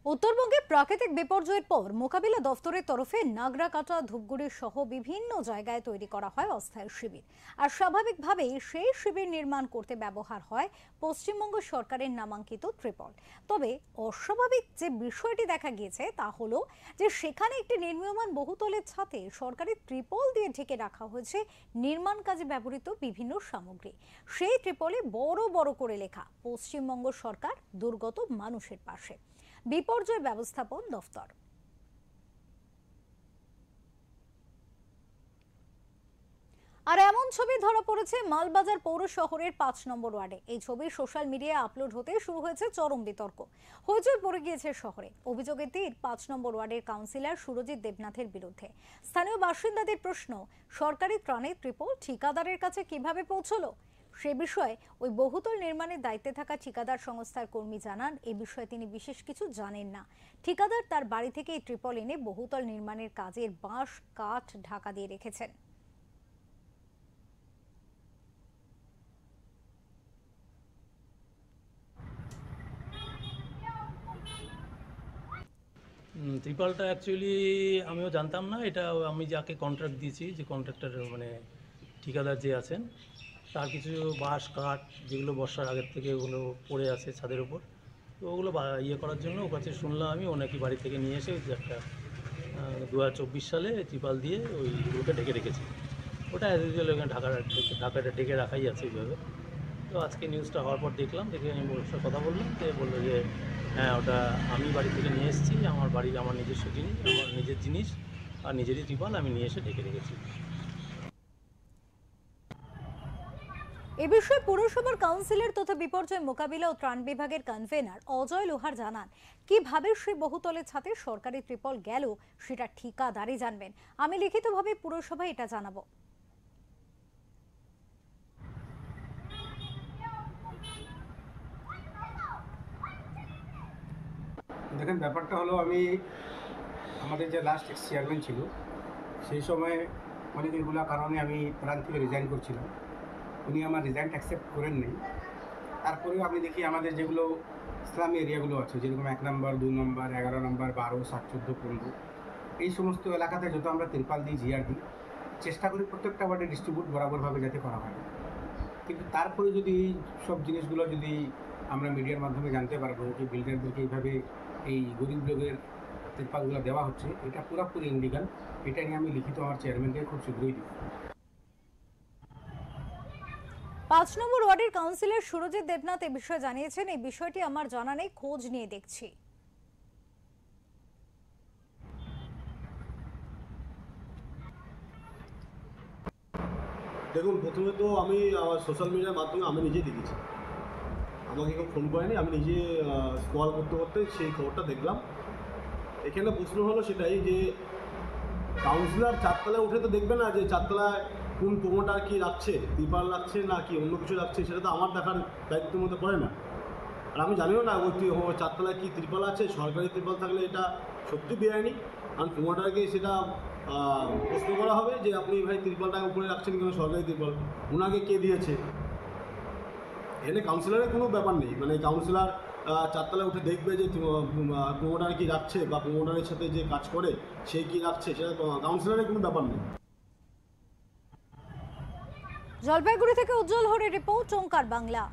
উত্তরবঙ্গে প্রাকৃতিক বিপর্যয়ের পর মোকাবিলা দফতরের তরফে নাগরাকাটা ধূপগুড়ি সহ বিভিন্ন জায়গায় তৈরি করা হয় অস্থায়ী শিবির। আর স্বাভাবিকভাবেই সেই শিবির নির্মাণ করতে ব্যবহার হয় পশ্চিমবঙ্গ সরকারের নামাঙ্কিত ত্রিপল। তবে অস্বাভাবিক যে বিষয়টি দেখা গিয়েছে তা হলো যে সেখানে একটি নির্মীয়মান বহুতলের ছাদে সরকারি ত্রিপল দিয়ে ঢেকে রাখা হয়েছে নির্মাণ কাজে ব্যবহৃত বিভিন্ন সামগ্রী। সেই ত্রিপলে বড় বড় করে লেখা পশ্চিমবঙ্গ সরকার দুর্গত মানুষের পাশে, বিপর্যয় ব্যবস্থাপন দফতর। আর এমন ছবি ধরা পড়েছে মালবাজার পৌর শহরের ৫ নম্বর ওয়ার্ডে। এই ছবি সোশ্যাল মিডিয়ায় আপলোড হতে শুরু হয়েছে চরম বিতর্ক, হইচই পড়ে গিয়েছে শহরে। অভিযোগের তীর ৫ নম্বর ওয়ার্ডের কাউন্সিলর সুরজিৎ দেবনাথের বিরুদ্ধে। স্থানীয় বাসিন্দাদের প্রশ্ন, সরকারি ত্রাণের ত্রিপল ঠিকাদারের কাছে কিভাবে পৌঁছলো? সে বিষয়ে ওই বহুতল নির্মাণের দায়িত্বে থাকা ঠিকাদার সংস্থার কর্মী জানান, এই বিষয়ে তিনি বিশেষ কিছু জানেন না। ঠিকাদার তার বাড়ি থেকে এই ত্রিপল এনে বহুতল নির্মাণের কাজের বাঁশ কাঠ ঢাকা দিয়ে রেখেছেন। ত্রিপালটা অ্যাকচুয়ালি আমিও জানতাম না। এটা আমি যাকে কন্ট্রাক্ট দিয়েছি, যে কন্ট্রাক্টর মানে ঠিকাদার যে আছেন, তার কিছু বাঁশ কাঠ যেগুলো বর্ষার আগের থেকে ওগুলো পড়ে আছে ছাদের উপর, তো ওগুলো ইয়ে করার জন্য ওর কাছে শুনলাম আমি, ও নাকি বাড়ি থেকে নিয়ে এসে যে একটা 2024 সালে ত্রিপাল দিয়ে ওইগুলোকে ঢেকে রেখেছি। ওটা অ্যাজ ইউজুয়াল ওখানে ঢাকাটা ঢেকে রাখাই আছে ওইভাবে। তো আজকে নিউজটা হওয়ার পর দেখলাম, দেখে আমি ওর সাথে কথা বললাম, যে বললো যে হ্যাঁ, ওটা আমি বাড়ি থেকে নিয়ে এসেছি, আমার বাড়ির আমার নিজস্ব জিনিস, আমার নিজের জিনিস আর নিজেরই ত্রিপাল আমি নিয়ে এসে ঢেকে রেখেছি। এ বিষয়ে পৌরসভার কাউন্সিলর তথা বিপর্যয় মোকাবিলা ও ত্রাণ বিভাগের কনভেনার অজয় লোহার জানান, কিভাবে সেই বহুতলের ছাদে সরকারি ত্রিপল গেল সেটা ঠিকাদারই জানবেন। আমি লিখিতভাবে পুরসভায় এটা জানাবো। দেখেন, ব্যাপারটা হলো, আমাদের যে লাস্ট এক্স চেয়ারম্যান ছিল সেই সময় অনেকগুলো কারণে আমি ত্রাণ থেকে রিজাইন করছিলাম। উনি আমার রিজাইনটা অ্যাকসেপ্ট করেন নাই। তারপরেও আমি দেখি আমাদের যেগুলো ইসলামী এরিয়াগুলো আছে, যেরকম 1 নম্বর, 2 নম্বর, 11 নম্বর, 12, 7, 14, 15, এই সমস্ত এলাকাতে যত আমরা ত্রিপাল দিই, জিআর দিই, চেষ্টা করি প্রত্যেকটা ওয়ার্ডে ডিস্ট্রিবিউট বরাবরভাবে যাতে করা হয়। কিন্তু তারপরে যদি সব জিনিসগুলো যদি আমরা মিডিয়ার মাধ্যমে জানতে পারবো যে বিল্ডারদেরকে এইভাবে এই গরিব লোকের ত্রিপালগুলো দেওয়া হচ্ছে, এটা পুরোপুরি ইনলিগাল। এটা নিয়ে আমি লিখিত আমার চেয়ারম্যানকে খুব শীঘ্রই দিব। ৫ নম্বর ওয়ার্ডের কাউন্সিলর সুরজিৎ দেবনাথ এ বিষয়ে জানিয়েছেন, এই বিষয়টি আমার জানা নেই, খোঁজ নিয়ে দেখছি। দেখুন, প্রথমে তো আমি আমার সোশ্যাল মিডিয়ার মাধ্যমে আমি নিজেই দেখেছি, আমাকে কেউ ফোন করেনি, আমি নিজে স্ক্রল করতে করতে সেই খবরটা দেখলাম। এখানে প্রশ্ন হলো সেটাই যে কাউন্সিলর চারতলায় উঠে তো দেখবে না যে চারতলায় কোন প্রমোটার কি রাখছে, ত্রিপাল রাখছে না কি অন্য কিছু রাখছে, সেটা তো আমার দেখার দায়িত্বের মধ্যে পড়ে না। আর আমি জানিও না ওই চারতলায় কি ত্রিপাল আছে। সরকারি ত্রিপাল থাকলে এটা সত্যি বেআইনি, কারণ প্রমোটারকে সেটা প্রশ্ন করা হবে যে আপনি ভাই ত্রিপালটা উপরে রাখছেন কেন, সরকারি ত্রিপাল ওনাকে কে দিয়েছে। এখানে কাউন্সিলরের কোনো ব্যাপার নেই, মানে কাউন্সিলর চারতলায় উঠে দেখবে যে প্রমোটার কি রাখছে বা প্রমোটারের সাথে যে কাজ করে সে কি রাখছে, সেটা কাউন্সিলরের কোনো ব্যাপার নেই। জলপাইগুড়ি থেকে উজ্জ্বল হরের রিপোর্ট, ওঙ্কার বাংলা।